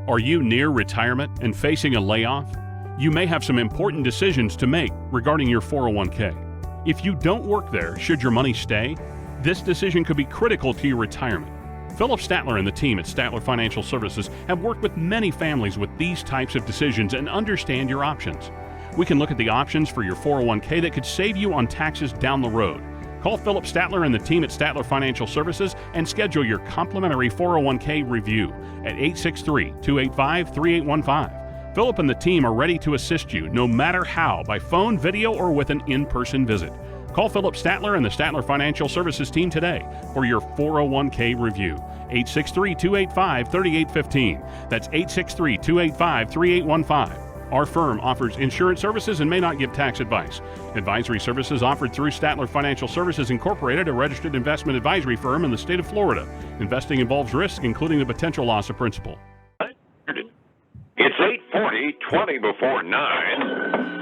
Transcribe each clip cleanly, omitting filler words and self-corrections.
Are you near retirement and facing a layoff? You may have some important decisions to make regarding your 401k. If you don't work there, should your money stay? This decision could be critical to your retirement. Phillip Statler and the team at Statler Financial Services have worked with many families with these types of decisions and understand your options. We can look at the options for your 401k that could save you on taxes down the road. Call Phillip Statler and the team at Statler Financial Services and schedule your complimentary 401k review at 863-285-3815. Phillip and the team are ready to assist you no matter how, by phone, video, or with an in-person visit. Call Phillip Statler and the Statler Financial Services team today for your 401k review. 863-285-3815. That's 863-285-3815. Our firm offers insurance services and may not give tax advice. Advisory services offered through Statler Financial Services Incorporated, a registered investment advisory firm in the state of Florida. Investing involves risk, including the potential loss of principal. It's 8:40, 20 before 9.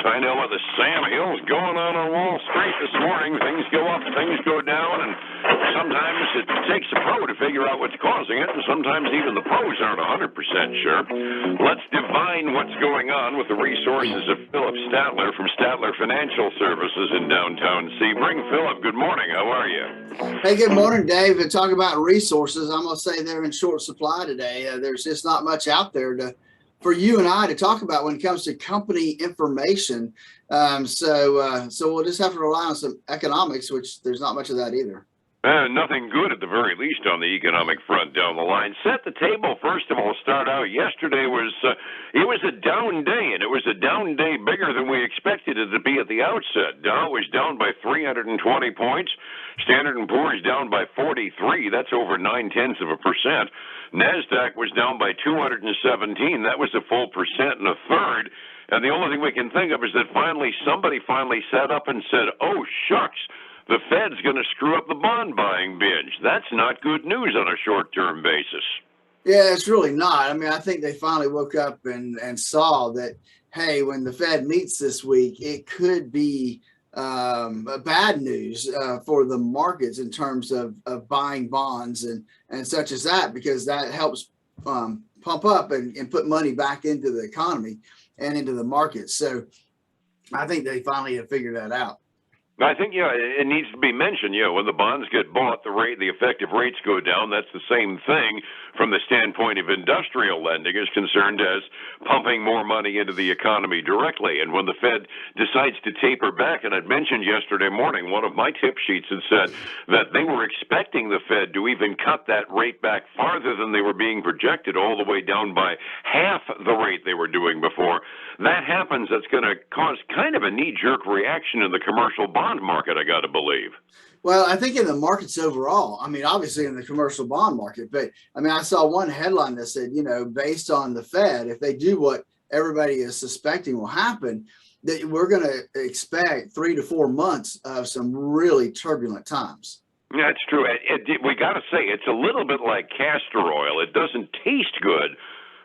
Find out what the Sam Hill's going on Wall Street this morning. Things go up, things go down, and sometimes it takes a pro to figure out what's causing it, and sometimes even the pros aren't 100% sure. Let's divine what's going on with the resources of Phillip Statler from Statler Financial Services in downtown Sebring. Phillip, good morning. How are you? Hey, good morning, Dave. And talk about resources, I'm going to say they're in short supply today. There's just not much out there for you and I to talk about when it comes to company information. So we'll just have to rely on some economics, which there's not much of that either. Nothing good at the very least on the economic front down the line. Set the table, first of all, start out. Yesterday was a down day, and it was a down day bigger than we expected it to be at the outset. Dow was down by 320 points. Standard & Poor's down by 43. That's over 0.9%. NASDAQ was down by 217. That was a full 1.33%. And the only thing we can think of is that somebody finally sat up and said, oh, shucks, the Fed's going to screw up the bond buying binge. That's not good news on a short-term basis. Yeah, it's really not. I mean, I think they finally woke up and saw that, hey, when the Fed meets this week, it could be bad news for the markets in terms of buying bonds and such as that, because that helps pump up and put money back into the economy and into the market. So I think they finally have figured that out. I think, it needs to be mentioned, when the bonds get bought, the effective rates go down. That's the same thing from the standpoint of industrial lending is concerned as pumping more money into the economy directly. And when the Fed decides to taper back, and I'd mentioned yesterday morning, one of my tip sheets had said that they were expecting the Fed to even cut that rate back farther than they were being projected, all the way down by half the rate they were doing before. That happens, that's going to cause kind of a knee-jerk reaction in the commercial bond market, I got to believe. Well, I think in the markets overall, I mean, obviously in the commercial bond market, but I mean, I saw one headline that said, based on the Fed, if they do what everybody is suspecting will happen, that we're going to expect 3 to 4 months of some really turbulent times. Yeah, it's true. We got to say, it's a little bit like castor oil. It doesn't taste good,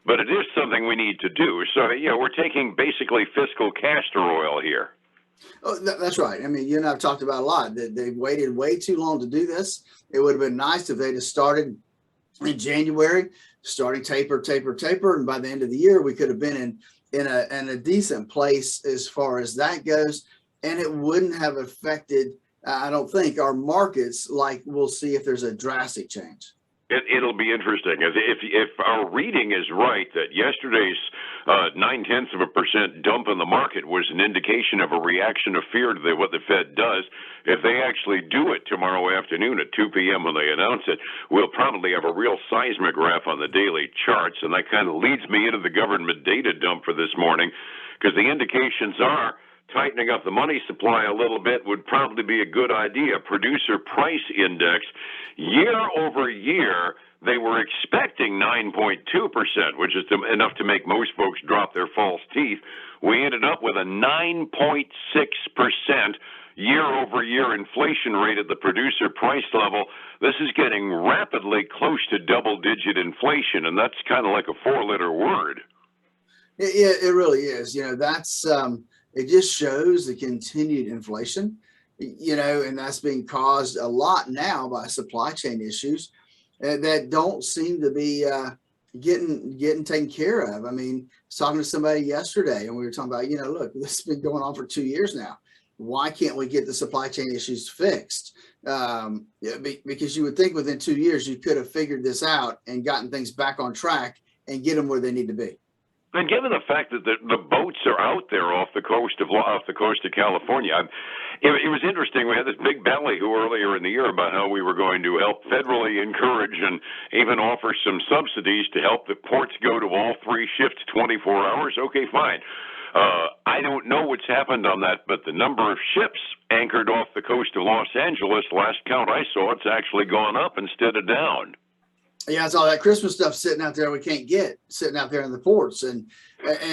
but it is something we need to do. So, we're taking basically fiscal castor oil here. Oh, that's right. I mean, you and I have talked about a lot that they've waited way too long to do this. It would have been nice if they just started in January, starting taper. And by the end of the year, we could have been in a decent place as far as that goes. And it wouldn't have affected, I don't think, our markets like we'll see if there's a drastic change. It'll be interesting. If our reading is right, that yesterday's 0.9% dump in the market was an indication of a reaction of fear to what the Fed does, if they actually do it tomorrow afternoon at 2 p.m. when they announce it, we'll probably have a real seismograph on the daily charts, and that kind of leads me into the government data dump for this morning, because the indications are tightening up the money supply a little bit would probably be a good idea. Producer price index, year over year, they were expecting 9.2%, which is enough to make most folks drop their false teeth. We ended up with a 9.6% year-over-year inflation rate at the producer price level. This is getting rapidly close to double-digit inflation, and that's kind of like a four-letter word. It really is. That's it just shows the continued inflation, and that's being caused a lot now by supply chain issues that don't seem to be getting taken care of. I mean, I was talking to somebody yesterday, and we were talking about, look, this has been going on for 2 years now. Why can't we get the supply chain issues fixed? Because you would think within 2 years you could have figured this out and gotten things back on track and get them where they need to be. And given the fact that the boats are out there off the coast of California, it was interesting. We had this big ballyhoo earlier in the year about how we were going to help federally encourage and even offer some subsidies to help the ports go to all 3 shifts, 24 hours. Okay, fine. I don't know what's happened on that, but the number of ships anchored off the coast of Los Angeles, last count I saw, it's actually gone up instead of down. Yeah, it's all that Christmas stuff sitting out there we can't get, sitting out there in the ports. And I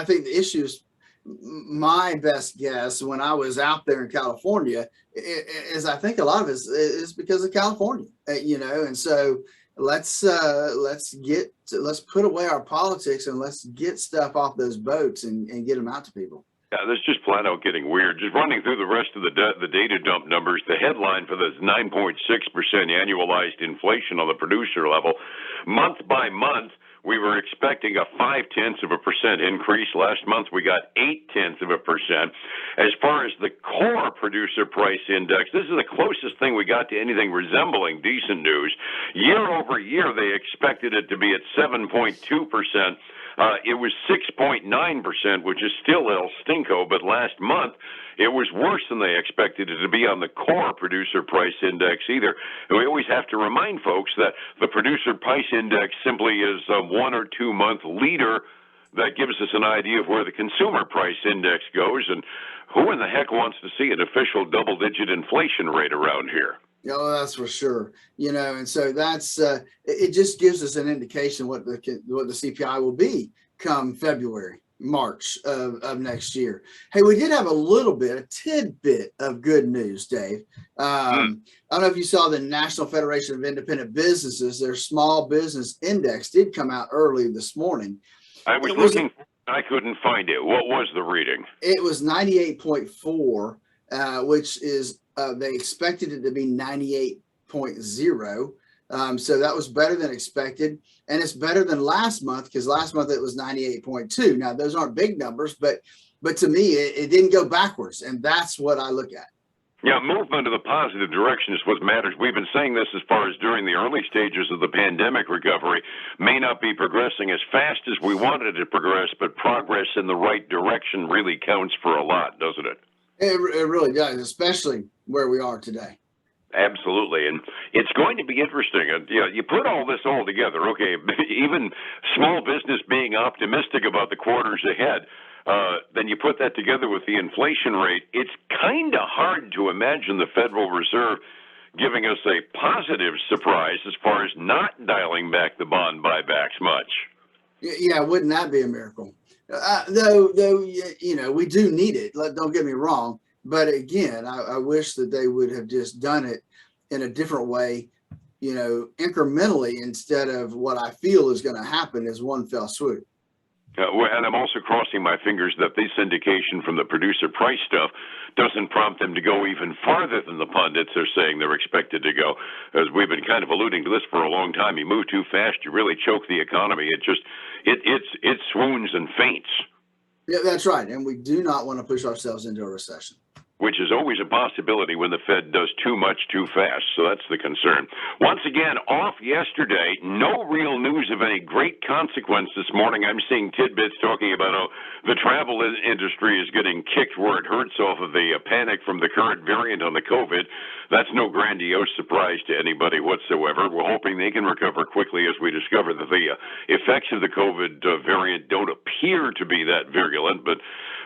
think the issue is, my best guess when I was out there in California is I think a lot of it is because of California, and so let's put away our politics and let's get stuff off those boats and get them out to people. Yeah, this is just flat out getting weird. Just running through the rest of the data dump numbers, the headline for this 9.6% annualized inflation on the producer level. Month by month, we were expecting a 0.5% increase. Last month, we got 0.8%. As far as the core producer price index, this is the closest thing we got to anything resembling decent news. Year over year, they expected it to be at 7.2%. It was 6.9%, which is still El Stinko, but last month it was worse than they expected it to be on the core producer price index either. And we always have to remind folks that the producer price index simply is a 1 or 2 month leader that gives us an idea of where the consumer price index goes, and who in the heck wants to see an official double-digit inflation rate around here? Oh, that's for sure. And so that's it. Just gives us an indication what the CPI will be come February, March of next year. Hey, we did have a tidbit of good news, Dave. I don't know if you saw the National Federation of Independent Businesses, their small business index did come out early this morning. I was looking, I couldn't find it. What was the reading? It was 98.4, which is they expected it to be 98.0. So that was better than expected. And it's better than last month, because last month it was 98.2. Now, those aren't big numbers, but to me, it didn't go backwards. And that's what I look at. Yeah, movement in the positive direction is what matters. We've been saying this as far as during the early stages of the pandemic recovery may not be progressing as fast as we wanted it to progress, but progress in the right direction really counts for a lot, doesn't it? It really does, especially where we are today. Absolutely. And it's going to be interesting. You put all this all together, okay, even small business being optimistic about the quarters ahead, then you put that together with the inflation rate. It's kind of hard to imagine the Federal Reserve giving us a positive surprise as far as not dialing back the bond buybacks much. Yeah, wouldn't that be a miracle? Though, we do need it. Don't get me wrong. But again, I wish that they would have just done it in a different way, incrementally, instead of what I feel is going to happen as one fell swoop. And I'm also crossing my fingers that this indication from the producer price stuff doesn't prompt them to go even farther than the pundits are saying they're expected to go. As we've been kind of alluding to this for a long time, you move too fast, you really choke the economy. It swoons and faints. Yeah, that's right. And we do not want to push ourselves into a recession, which is always a possibility when the Fed does too much too fast. So that's the concern. Once again, off yesterday, no real news of any great consequence this morning. I'm seeing tidbits talking about how the travel industry is getting kicked where it hurts off of the panic from the current variant on the COVID. That's no grandiose surprise to anybody whatsoever. We're hoping they can recover quickly as we discover that the effects of the COVID variant don't appear to be that virulent, but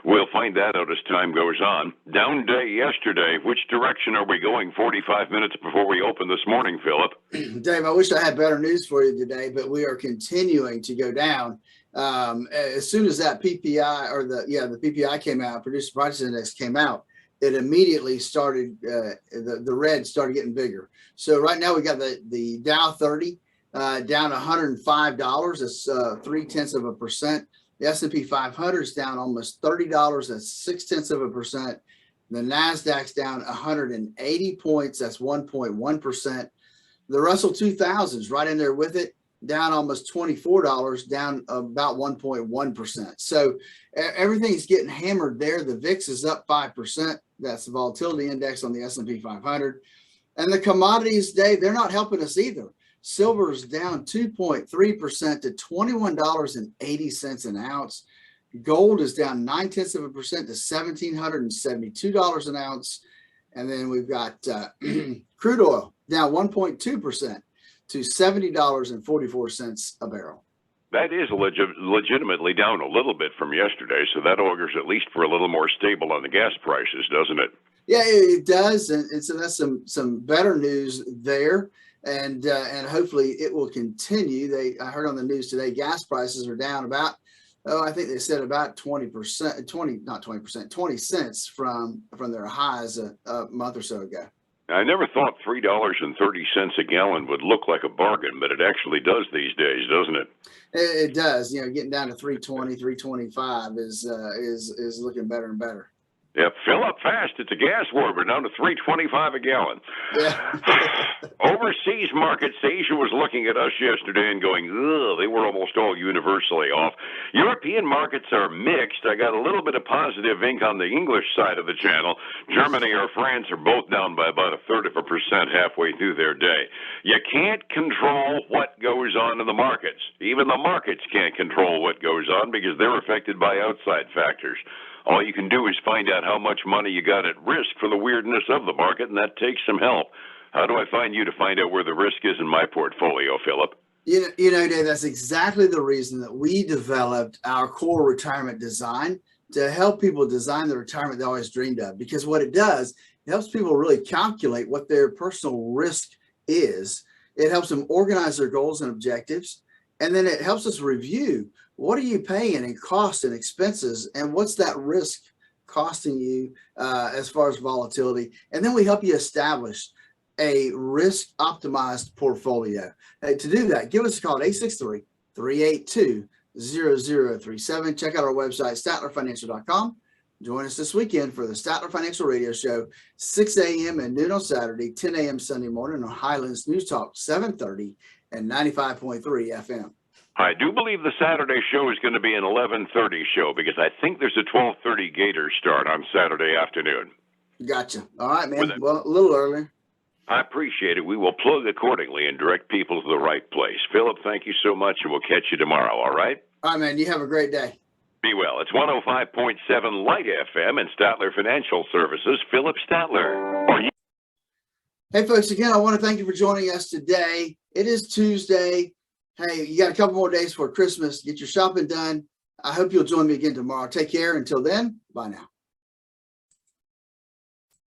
we'll find that out as time goes on. Down day yesterday. Which direction are we going 45 minutes before we open this morning, Phillip? Dave, I wish I had better news for you today, but we are continuing to go down. As soon as that PPI the PPI came out, Producer Price Index came out, it immediately started, the red started getting bigger. So right now we got the Dow 30 down $105. That's 0.3%. The S&P 500 is down almost $30. That's 0.6%. The NASDAQ's down 180 points. That's 1.1%. The Russell 2000 is right in there with it. down almost $24, down about 1.1%. So everything's getting hammered there. The VIX is up 5%. That's the volatility index on the S&P 500. And the commodities, Dave, they're not helping us either. Silver's down 2.3% to $21.80 an ounce. Gold is down 0.9% to $1,772 an ounce. And then we've got crude oil down 1.2% to $70.44 a barrel. That is legitimately down a little bit from yesterday, so that augurs at least for a little more stable on the gas prices, doesn't it? Yeah, it does, and so that's some better news there, and hopefully it will continue. I heard on the news today, gas prices are down about, I think they said about 20%, 20 cents from their highs a month or so ago. I never thought $3.30 a gallon would look like a bargain, but it actually does these days, doesn't it? It does. Getting down to 320, 325 is looking better and better. Yeah, fill up fast. It's a gas war. We're down to $3.25 a gallon. Yeah. Overseas markets, Asia was looking at us yesterday and going, ugh, they were almost all universally off. European markets are mixed. I got a little bit of positive ink on the English side of the channel. Germany or France are both down by about 1/3% halfway through their day. You can't control what goes on in the markets. Even the markets can't control what goes on because they're affected by outside factors. All you can do is find out how much money you got at risk for the weirdness of the market, and that takes some help. How do I find you to find out where the risk is in my portfolio, Phillip? Dave, that's exactly the reason that we developed our core retirement design, to help people design the retirement they always dreamed of. Because what it does, it helps people really calculate what their personal risk is. It helps them organize their goals and objectives. And then it helps us review, what are you paying in costs and expenses, and what's that risk costing you as far as volatility? And then we help you establish a risk optimized portfolio. To do that, give us a call at 863-382-0037. Check out our website, statlerfinancial.com. Join us this weekend for the Statler Financial Radio Show, 6 a.m. and noon on Saturday, 10 a.m. Sunday morning on Highlands News Talk, 730 and 95.3 FM. I do believe the Saturday show is going to be an 11:30 show because I think there's a 12:30 Gator start on Saturday afternoon. Gotcha. All right, man. Well, a little earlier. I appreciate it. We will plug accordingly and direct people to the right place. Phillip, thank you so much, and we'll catch you tomorrow, all right? All right, man. You have a great day. Be well. It's 105.7 Light FM and Statler Financial Services, Phillip Statler. Hey, folks, again, I want to thank you for joining us today. It is Tuesday. Hey, you got a couple more days before Christmas. Get your shopping done. I hope you'll join me again tomorrow. Take care. Until then, bye now.